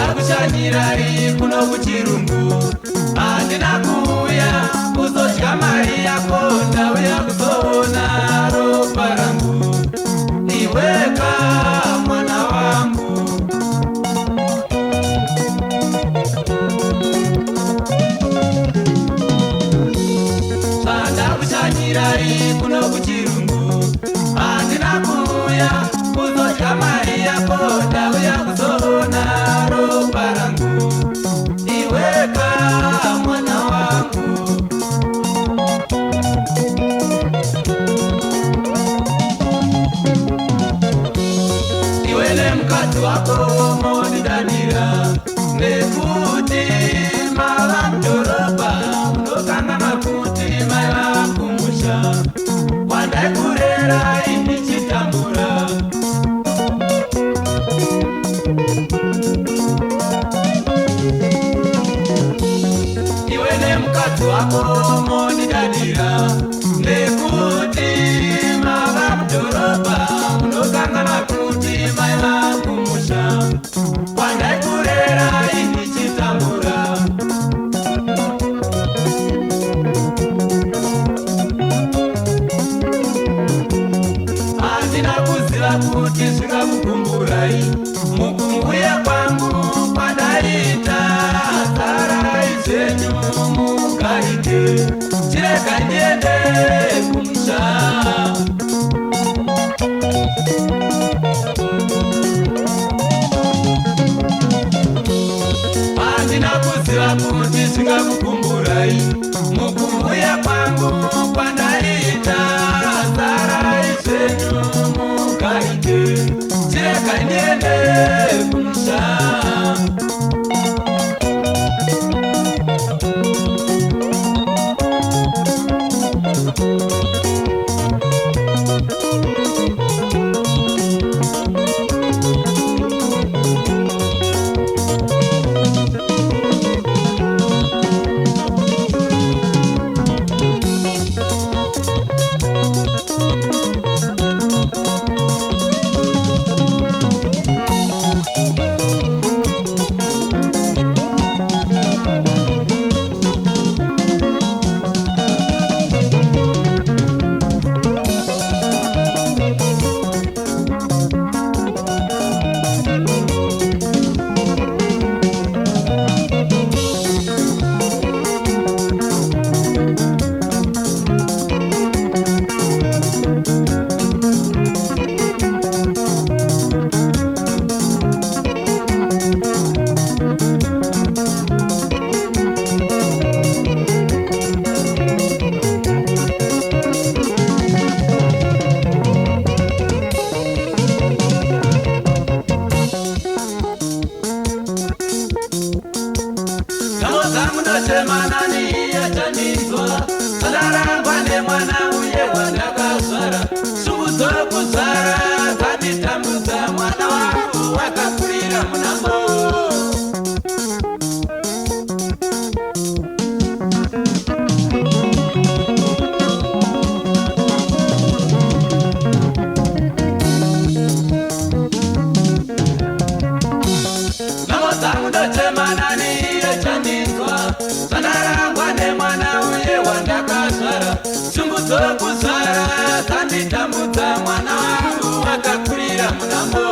Kushanyirari kuno kuchirungu andina kuuya kuzodya mari yako ndauya kuzoona ropa rangu iweka mwana wangu Sada kushanyirari kuno kuchirungu andina kuuya kuzodya mari yako ndauya kuzoona ropa rangu iweka mwana wangu iwele mkati wako monidanira nekuti mava mdoroba unokanga makuti maiva kumusha wandaikurera indichitambura mukati wako monidanira nekuti mava mudhorobha munokangana kuti maiva kumusha kwandaikurera indichitambura handina kuziva kuti zvingakukumburai mukumbuya kwangu kwadaita zarai zvenyu mugarike chirega ndiende kumusha handina kuziva kuti zvingakukumburai mukumbuya kwangu kwadaita zarai zvenyu mugarike chirega ndiende kumusha Manani yatanizwa sadarangwa ne mwana uye wandakazvara sungudzo kuzara kanditambudza mwana wangu wakakurira munambo manani yatanizwa sadarangwa ne mwana uye wandakazvara sungudzo kuzara kanditambudza mwana wangu wakakurira munambo